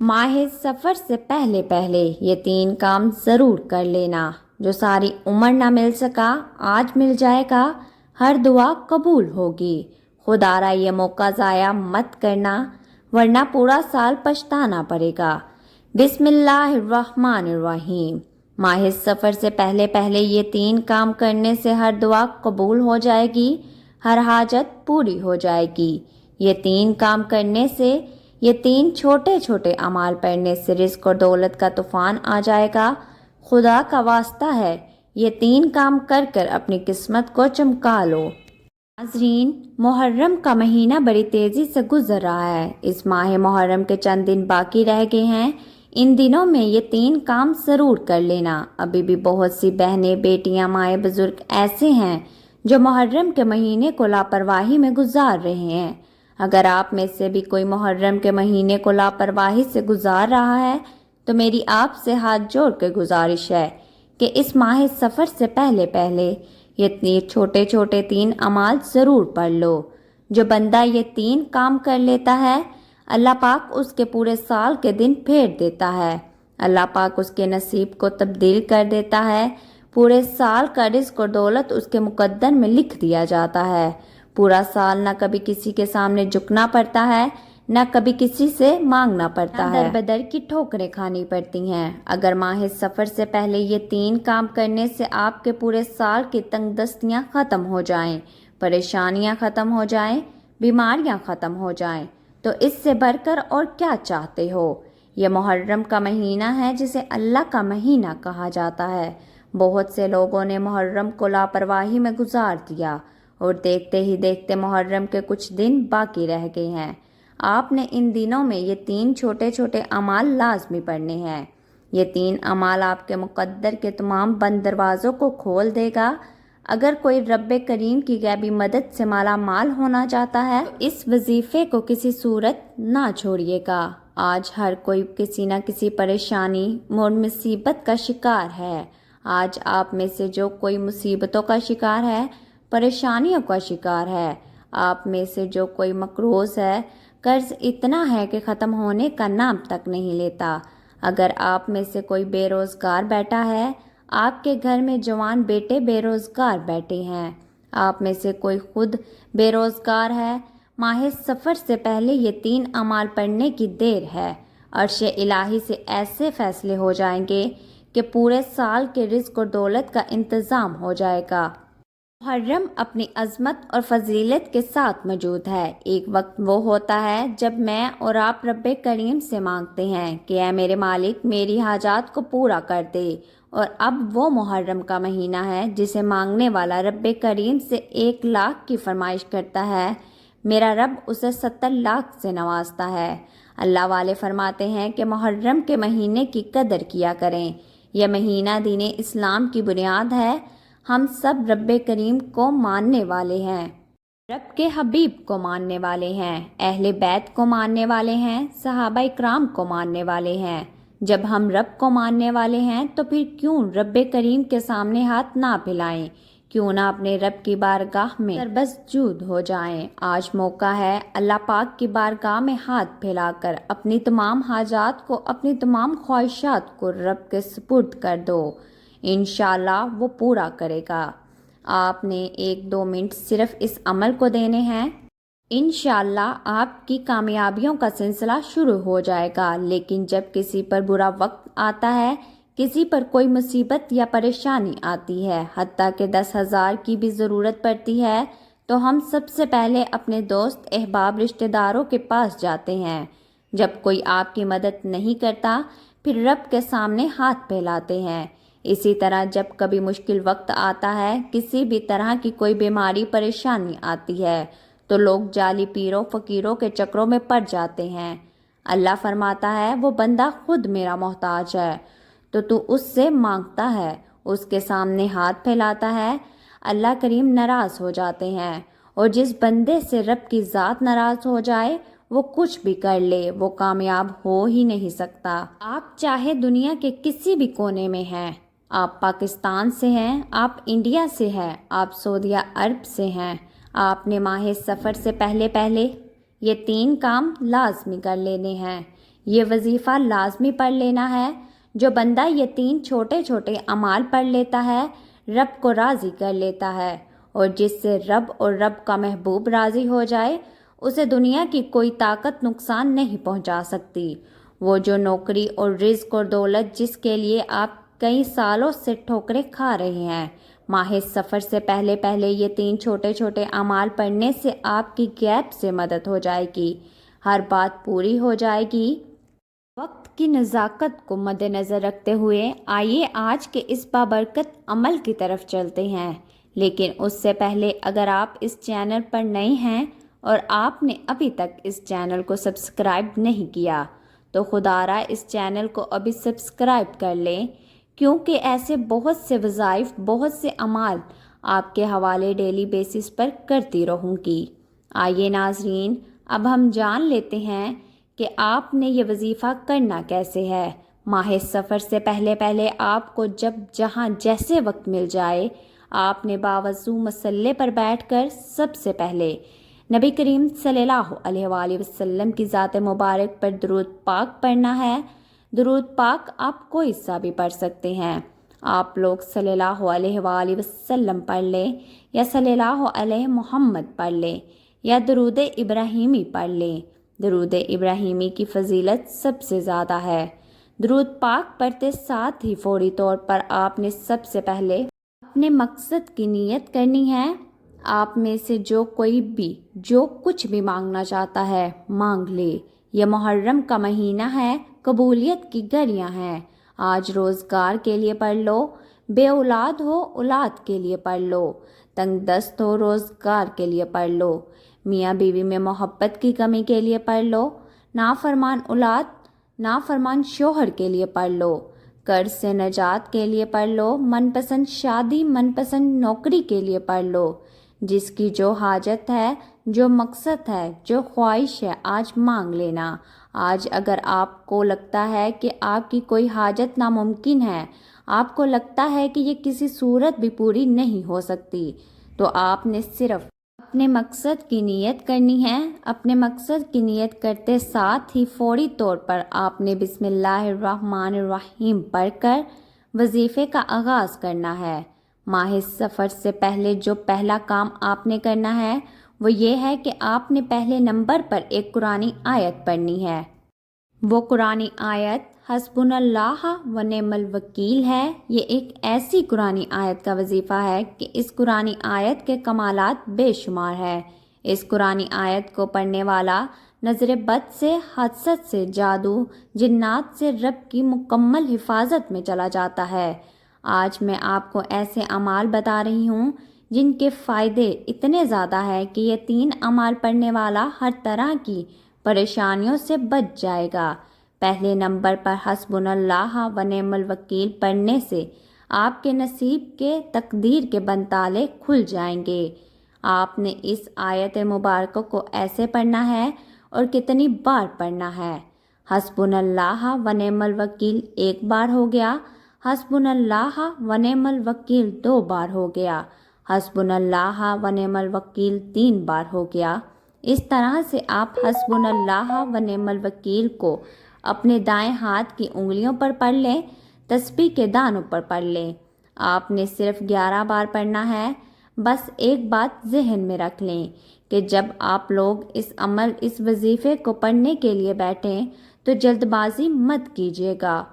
ماہ سفر سے پہلے پہلے یہ 3 کام ضرور کر لینا۔ جو ساری عمر نہ مل سکا آج مل جائے گا، ہر دعا قبول ہوگی۔ خدارا یہ موقع ضائع مت کرنا ورنہ پورا سال پچھتانا پڑے گا۔ بسم اللہ الرحمن الرحیم۔ ماہ سفر سے پہلے پہلے یہ 3 کام کرنے سے ہر دعا قبول ہو جائے گی، ہر حاجت پوری ہو جائے گی۔ یہ 3 کام کرنے سے، یہ 3 چھوٹے چھوٹے اعمال پڑھنے سے رزق اور دولت کا طوفان آ جائے گا۔ خدا کا واسطہ ہے یہ 3 کام کر کر اپنی قسمت کو چمکا لو۔ ناظرین، محرم کا مہینہ بڑی تیزی سے گزر رہا ہے۔ اس ماہ محرم کے چند دن باقی رہ گئے ہیں۔ ان دنوں میں یہ 3 کام ضرور کر لینا۔ ابھی بھی بہت سی بہنیں، بیٹیاں، مائیں، بزرگ ایسے ہیں جو محرم کے مہینے کو لاپرواہی میں گزار رہے ہیں۔ اگر آپ میں سے بھی کوئی محرم کے مہینے کو لاپرواہی سے گزار رہا ہے تو میری آپ سے ہاتھ جوڑ کے گزارش ہے کہ اس ماہ سفر سے پہلے پہلے یہ چھوٹے چھوٹے 3 اعمال ضرور پڑھ لو۔ جو بندہ یہ 3 کام کر لیتا ہے، اللہ پاک اس کے پورے سال کے دن پھیر دیتا ہے۔ اللہ پاک اس کے نصیب کو تبدیل کر دیتا ہے۔ پورے سال کا رزق اور دولت اس کے مقدر میں لکھ دیا جاتا ہے۔ پورا سال نہ کبھی کسی کے سامنے جھکنا پڑتا ہے، نہ کبھی کسی سے مانگنا پڑتا ہے، در بدر کی ٹھوکریں کھانی پڑتی ہیں۔ اگر ماہ سفر سے پہلے یہ 3 کام کرنے سے آپ کے پورے سال کی تنگ دستیاں ختم ہو جائیں، پریشانیاں ختم ہو جائیں، بیماریاں ختم ہو جائیں، تو اس سے بڑھ کر اور کیا چاہتے ہو؟ یہ محرم کا مہینہ ہے جسے اللہ کا مہینہ کہا جاتا ہے۔ بہت سے لوگوں نے محرم کو لاپرواہی میں گزار دیا اور دیکھتے ہی دیکھتے محرم کے کچھ دن باقی رہ گئے ہیں۔ آپ نے ان دنوں میں یہ 3 چھوٹے چھوٹے اعمال لازمی پڑھنے ہیں۔ یہ 3 اعمال آپ کے مقدر کے تمام بند دروازوں کو کھول دے گا۔ اگر کوئی رب کریم کی غیبی مدد سے مالا مال ہونا چاہتا ہے تو اس وظیفے کو کسی صورت نہ چھوڑیے گا۔ آج ہر کوئی کسی نہ کسی پریشانی اور مصیبت کا شکار ہے۔ آج آپ میں سے جو کوئی مصیبتوں کا شکار ہے، پریشانیوں کا شکار ہے، آپ میں سے جو کوئی مقروض ہے، قرض اتنا ہے کہ ختم ہونے کا نام تک نہیں لیتا، اگر آپ میں سے کوئی بے روزگار بیٹھا ہے، آپ کے گھر میں جوان بیٹے بے روزگار بیٹھے ہیں، آپ میں سے کوئی خود بے روزگار ہے، ماہ سفر سے پہلے یہ 3 اعمال پڑھنے کی دیر ہے۔ عرش الہی سے ایسے فیصلے ہو جائیں گے کہ پورے سال کے رزق اور دولت کا انتظام ہو جائے گا۔ محرم اپنی عظمت اور فضیلت کے ساتھ موجود ہے۔ ایک وقت وہ ہوتا ہے جب میں اور آپ رب کریم سے مانگتے ہیں کہ اے میرے مالک میری حاجات کو پورا کر دے، اور اب وہ محرم کا مہینہ ہے جسے مانگنے والا رب کریم سے 1 لاکھ کی فرمائش کرتا ہے، میرا رب اسے 70 لاکھ سے نوازتا ہے۔ اللہ والے فرماتے ہیں کہ محرم کے مہینے کی قدر کیا کریں۔ یہ مہینہ دین اسلام کی بنیاد ہے۔ ہم سب رب کریم کو ماننے والے ہیں، رب کے حبیب کو ماننے والے ہیں، اہل بیت کو ماننے والے ہیں، صحابہ اکرام کو ماننے والے ہیں۔ جب ہم رب کو ماننے والے ہیں تو پھر کیوں رب کریم کے سامنے ہاتھ نہ پھیلائیں؟ کیوں نہ اپنے رب کی بارگاہ میں سربسجود ہو جائیں؟ آج موقع ہے اللہ پاک کی بارگاہ میں ہاتھ پھیلا کر اپنی تمام حاجات کو، اپنی تمام خواہشات کو رب کے سپرد کر دو۔ انشاءاللہ وہ پورا کرے گا۔ آپ نے 1-2 منٹ صرف اس عمل کو دینے ہیں۔ انشاءاللہ آپ کی کامیابیوں کا سلسلہ شروع ہو جائے گا۔ لیکن جب کسی پر برا وقت آتا ہے، کسی پر کوئی مصیبت یا پریشانی آتی ہے، حتیٰ کہ 10,000 کی بھی ضرورت پڑتی ہے، تو ہم سب سے پہلے اپنے دوست، احباب، رشتہ داروں کے پاس جاتے ہیں۔ جب کوئی آپ کی مدد نہیں کرتا، پھر رب کے سامنے ہاتھ پھیلاتے ہیں۔ اسی طرح جب کبھی مشکل وقت آتا ہے، کسی بھی طرح کی کوئی بیماری، پریشانی آتی ہے، تو لوگ جعلی پیروں، فقیروں کے چکروں میں پڑ جاتے ہیں۔ اللہ فرماتا ہے وہ بندہ خود میرا محتاج ہے، تو اس سے مانگتا ہے، اس کے سامنے ہاتھ پھیلاتا ہے، اللہ کریم ناراض ہو جاتے ہیں۔ اور جس بندے سے رب کی ذات ناراض ہو جائے، وہ کچھ بھی کر لے، وہ کامیاب ہو ہی نہیں سکتا۔ آپ چاہے دنیا کے کسی بھی کونے میں ہیں، آپ پاکستان سے ہیں، آپ انڈیا سے ہیں، آپ سعودیہ عرب سے ہیں، آپ نے ماہ سفر سے پہلے پہلے یہ 3 کام لازمی کر لینے ہیں۔ یہ وظیفہ لازمی پڑھ لینا ہے۔ جو بندہ یہ 3 چھوٹے چھوٹے اعمال پڑھ لیتا ہے رب کو راضی کر لیتا ہے، اور جس سے رب اور رب کا محبوب راضی ہو جائے اسے دنیا کی کوئی طاقت نقصان نہیں پہنچا سکتی۔ وہ جو نوکری اور رزق اور دولت جس کے لیے آپ کئی سالوں سے ٹھوکریں کھا رہے ہیں، ماہ سفر سے پہلے پہلے یہ 3 چھوٹے چھوٹے اعمال پڑھنے سے آپ کی غیب سے مدد ہو جائے گی، ہر بات پوری ہو جائے گی۔ وقت کی نزاکت کو مد نظر رکھتے ہوئے آئیے آج کے اس بابرکت عمل کی طرف چلتے ہیں، لیکن اس سے پہلے اگر آپ اس چینل پر نئے ہیں اور آپ نے ابھی تک اس چینل کو سبسکرائب نہیں کیا تو خدارا اس چینل کو ابھی سبسکرائب کر لیں، کیونکہ ایسے بہت سے وظائف، بہت سے اعمال آپ کے حوالے ڈیلی بیسس پر کرتی رہوں گی۔ آئیے ناظرین، اب ہم جان لیتے ہیں کہ آپ نے یہ وظیفہ کرنا کیسے ہے۔ ماہ سفر سے پہلے پہلے آپ کو جب جہاں جیسے وقت مل جائے، آپ نے باوضو مصلے پر بیٹھ کر سب سے پہلے نبی کریم صلی اللہ علیہ وآلہ وسلم کی ذات مبارک پر درود پاک پڑھنا ہے۔ درود پاک آپ کوئی سا بھی پڑھ سکتے ہیں۔ آپ لوگ صلی اللہ علیہ وآلہ وسلم پڑھ لیں، یا صلی اللہ علیہ محمد پڑھ لیں، یا درود ابراہیمی پڑھ لیں۔ درود ابراہیمی کی فضیلت سب سے زیادہ ہے۔ درود پاک پڑھتے ساتھ ہی فوری طور پر آپ نے سب سے پہلے اپنے مقصد کی نیت کرنی ہے۔ آپ میں سے جو کوئی بھی جو کچھ بھی مانگنا چاہتا ہے مانگ لے۔ یہ محرم کا مہینہ ہے، قبولیت کی گھڑیاں ہیں۔ آج روزگار کے لیے پڑھ لو، بے اولاد ہو اولاد کے لیے پڑھ لو، تنگ دست ہو روزگار کے لیے پڑھ لو، میاں بیوی میں محبت کی کمی کے لیے پڑھ لو، نافرمان اولاد نافرمان شوہر کے لیے پڑھ لو، قرض سے نجات کے لیے پڑھ لو، من پسند شادی من پسند نوکری کے لیے پڑھ لو۔ جس کی جو حاجت ہے، جو مقصد ہے، جو خواہش ہے، آج مانگ لینا۔ آج اگر آپ کو لگتا ہے کہ آپ کی کوئی حاجت ناممکن ہے، آپ کو لگتا ہے کہ یہ کسی صورت بھی پوری نہیں ہو سکتی، تو آپ نے صرف اپنے مقصد کی نیت کرنی ہے۔ اپنے مقصد کی نیت کرتے ساتھ ہی فوری طور پر آپ نے بسم اللہ الرحمن الرحیم پڑھ کر وظیفے کا آغاز کرنا ہے۔ ماہ سفر سے پہلے جو پہلا کام آپ نے کرنا ہے وہ یہ ہے کہ آپ نے پہلے نمبر پر ایک قرآنی آیت پڑھنی ہے۔ وہ قرآنی آیت حسبنا اللہ و نعم الوکیل ہے۔ یہ ایک ایسی قرآنی آیت کا وظیفہ ہے کہ اس قرآنی آیت کے کمالات بے شمار ہے۔ اس قرآنی آیت کو پڑھنے والا نظر بد سے، حسد سے، جادو، جنات سے رب کی مکمل حفاظت میں چلا جاتا ہے۔ آج میں آپ کو ایسے اعمال بتا رہی ہوں جن کے فائدے اتنے زیادہ ہیں کہ یہ 3 اعمال پڑھنے والا ہر طرح کی پریشانیوں سے بچ جائے گا۔ پہلے نمبر پر حسبنا اللہ و نعم الوکیل پڑھنے سے آپ کے نصیب کے، تقدیر کے بند تالے کھل جائیں گے۔ آپ نے اس آیت مبارکہ کو ایسے پڑھنا ہے اور کتنی بار پڑھنا ہے۔ حسبنا اللہ و نعم الوکیل 1 بار ہو گیا، حسبنا اللہ و نعم الوکیل 2 بار ہو گیا، حسبنا اللہ و نعم الوکیل 3 بار ہو گیا۔ اس طرح سے آپ حسبنا اللہ و نعم الوکیل کو اپنے دائیں ہاتھ کی انگلیوں پر پڑھ لیں، تسبیح کے دانوں پر پڑھ لیں۔ آپ نے صرف 11 بار پڑھنا ہے۔ بس ایک بات ذہن میں رکھ لیں کہ جب آپ لوگ اس وظیفے کو پڑھنے کے لیے بیٹھیں تو جلد بازی مت کیجیے گا،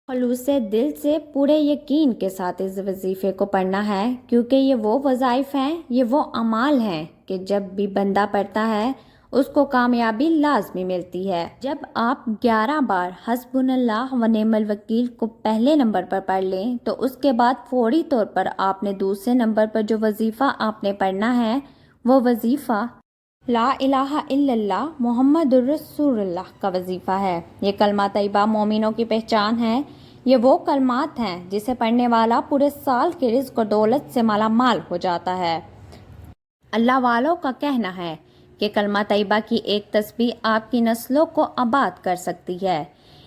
خلوص دل سے پورے یقین کے ساتھ اس وظیفے کو پڑھنا ہے، کیونکہ یہ وہ وظائف ہیں، یہ وہ اعمال ہیں کہ جب بھی بندہ پڑھتا ہے اس کو کامیابی لازمی ملتی ہے۔ جب آپ 11 بار حسبنا اللہ و نعم الوکیل کو پہلے نمبر پر پڑھ لیں تو اس کے بعد فوری طور پر آپ نے دوسرے نمبر پر جو وظیفہ آپ نے پڑھنا ہے وہ وظیفہ لا الہ الا اللہ محمد الرسول اللہ کا وظیفہ ہے۔ یہ کلمہ طیبہ مومنوں کی پہچان ہے۔ یہ وہ کلمات ہیں جسے پڑھنے والا پورے سال کے رزق اور دولت سے مالا مال ہو جاتا ہے۔ اللہ والوں کا کہنا ہے کہ کلمہ طیبہ کی ایک تسبیح آپ کی نسلوں کو آباد کر سکتی ہے۔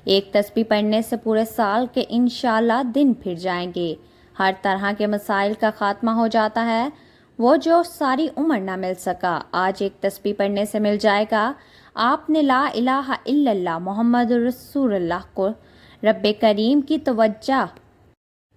ایک تسبیح پڑھنے سے پورے سال کے انشاءاللہ دن پھر جائیں گے، ہر طرح کے مسائل کا خاتمہ ہو جاتا ہے۔ وہ جو ساری عمر نہ مل سکا آج ایک تسبیح پڑھنے سے مل جائے گا۔ آپ نے لا الہ الا اللہ محمد رسول اللہ کو رب کریم کی توجہ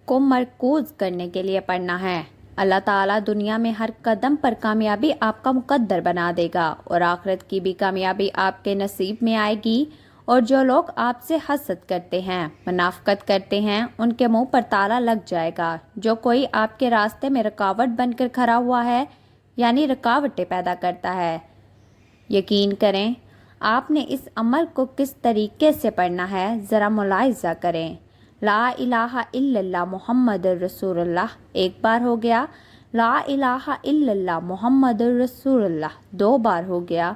کو مرکوز کرنے کے لیے پڑھنا ہے۔ اللہ تعالیٰ دنیا میں ہر قدم پر کامیابی آپ کا مقدر بنا دے گا اور آخرت کی بھی کامیابی آپ کے نصیب میں آئے گی، اور جو لوگ آپ سے حسد کرتے ہیں، منافقت کرتے ہیں، ان کے منہ پر تالا لگ جائے گا۔ جو کوئی آپ کے راستے میں رکاوٹ بن کر کھڑا ہوا ہے، یعنی رکاوٹیں پیدا کرتا ہے، یقین کریں آپ نے اس عمل کو کس طریقے سے پڑھنا ہے ذرا ملاحظہ کریں۔ لا الہ الا اللہ محمد رسول اللہ ایک بار ہو گیا، لا الہ الا اللہ محمد رسول اللہ 2 بار ہو گیا،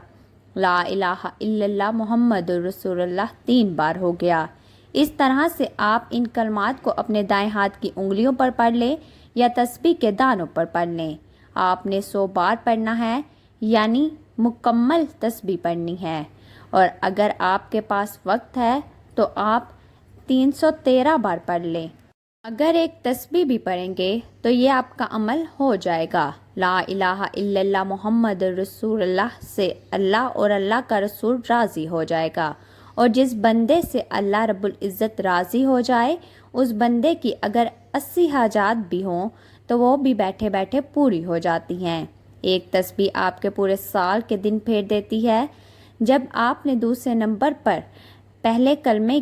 لا الہ الا اللہ محمد رسول اللہ 3 بار ہو گیا۔ اس طرح سے آپ ان کلمات کو اپنے دائیں ہاتھ کی انگلیوں پر پڑھ لیں یا تسبیح کے دانوں پر پڑھ لیں۔ آپ نے 100 بار پڑھنا ہے، یعنی مکمل تسبیح پڑھنی ہے، اور اگر آپ کے پاس وقت ہے تو آپ 313 بار پڑھ لیں۔ اگر ایک تسبیح بھی پڑھیں گے تو یہ آپ کا عمل ہو جائے گا۔ لا الہ الا اللہ محمد رسول اللہ سے اللہ اور اللہ کا رسول راضی ہو جائے گا، اور جس بندے سے اللہ رب العزت راضی ہو جائے اس بندے کی اگر 80 حاجات بھی ہوں تو وہ بھی بیٹھے بیٹھے پوری ہو جاتی ہیں۔ ایک تسبیح آپ کے پورے سال کے دن پھیر دیتی ہے۔ جب آپ نے دوسرے نمبر پر پہلے کلمے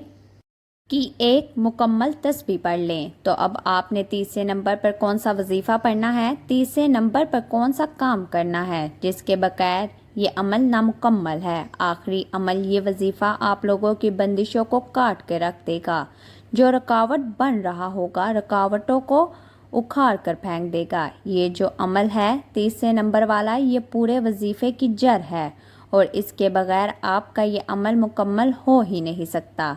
کی ایک مکمل تسبیح پڑھ لیں تو اب آپ نے تیسرے نمبر پر کون سا وظیفہ پڑھنا ہے، تیسرے نمبر پر کون سا کام کرنا ہے جس کے بغیر یہ عمل نامکمل ہے۔ آخری عمل یہ وظیفہ آپ لوگوں کی بندشوں کو کاٹ کے رکھ دے گا۔ جو رکاوٹ بن رہا ہوگا رکاوٹوں کو اکھاڑ کر پھینک دے گا۔ یہ جو عمل ہے تیسرے نمبر والا، یہ پورے وظیفے کی جڑ ہے، اور اس کے بغیر آپ کا یہ عمل مکمل ہو ہی نہیں سکتا۔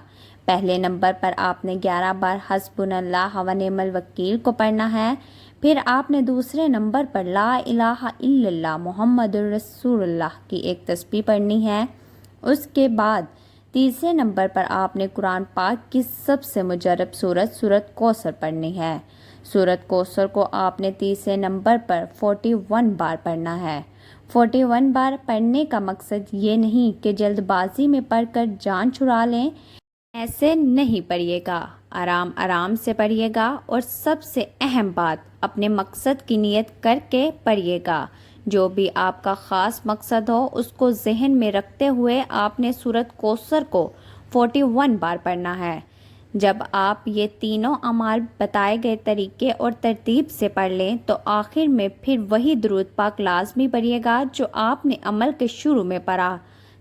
پہلے نمبر پر آپ نے 11 بار حسبنا اللہ و نعم الوکیل کو پڑھنا ہے، پھر آپ نے دوسرے نمبر پر لا الہ الا اللہ محمد رسول اللہ کی ایک تسبیح پڑھنی ہے۔ اس کے بعد تیسرے نمبر پر آپ نے قرآن پاک کی سب سے مجرب سورت کوثر پڑھنی ہے۔ سورت کوثر کو آپ نے تیسرے نمبر پر 41 بار پڑھنا ہے۔ 41 بار پڑھنے کا مقصد یہ نہیں کہ جلد بازی میں پڑھ کر جان چھڑا لیں، ایسے نہیں پڑھیے گا، آرام آرام سے پڑھیے گا، اور سب سے اہم بات اپنے مقصد کی نیت کر کے پڑھیے گا۔ جو بھی آپ کا خاص مقصد ہو اس کو ذہن میں رکھتے ہوئے آپ نے سورت کوثر کو 41 بار پڑھنا ہے۔ جب آپ یہ تینوں اعمال بتائے گئے طریقے اور ترتیب سے پڑھ لیں تو آخر میں پھر وہی درود پاک لازمی پڑھیے گا جو آپ نے عمل کے شروع میں پڑھا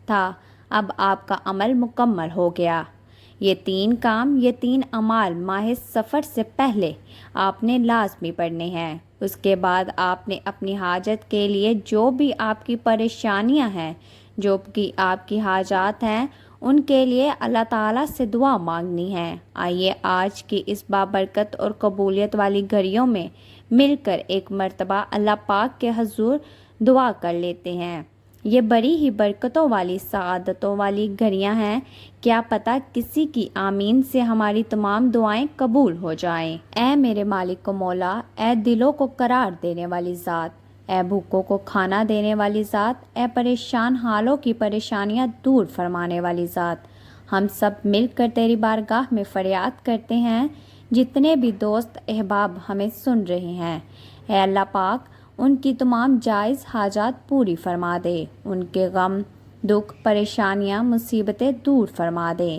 تھا۔ اب آپ کا عمل مکمل ہو گیا۔ یہ 3 کام، یہ 3 اعمال ماہ سفر سے پہلے آپ نے لازمی پڑھنے ہیں۔ اس کے بعد آپ نے اپنی حاجت کے لیے جو بھی آپ کی پریشانیاں ہیں، جو بھی آپ کی حاجات ہیں، ان کے لیے اللہ تعالیٰ سے دعا مانگنی ہے۔ آئیے آج کی اس بابرکت اور قبولیت والی گھڑیوں میں مل کر ایک مرتبہ اللہ پاک کے حضور دعا کر لیتے ہیں۔ یہ بڑی ہی برکتوں والی سعادتوں والی گھڑیاں ہیں، کیا پتہ کسی کی آمین سے ہماری تمام دعائیں قبول ہو جائیں۔ اے میرے مالک و مولا، اے دلوں کو قرار دینے والی ذات، اے بھوکوں کو کھانا دینے والی ذات، اے پریشان حالوں کی پریشانیاں دور فرمانے والی ذات، ہم سب مل کر تیری بارگاہ میں فریاد کرتے ہیں۔ جتنے بھی دوست احباب ہمیں سن رہے ہیں، اے اللہ پاک ان کی تمام جائز حاجات پوری فرما دے، ان کے غم، دکھ، پریشانیاں، مصیبتیں دور فرما دے۔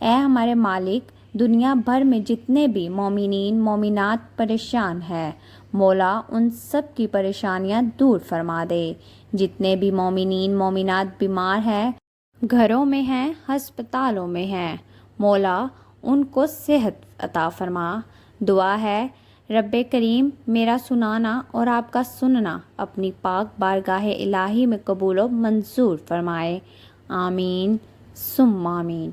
اے ہمارے مالک، دنیا بھر میں جتنے بھی مومنین مومنات پریشان ہیں، مولا ان سب کی پریشانیاں دور فرما دے۔ جتنے بھی مومنین مومنات بیمار ہیں، گھروں میں ہیں، ہسپتالوں میں ہیں، مولا ان کو صحت عطا فرما۔ دعا ہے رب کریم میرا سنانا اور آپ کا سننا اپنی پاک بارگاہ الہی میں قبول و منظور فرمائے۔ آمین ثم آمین۔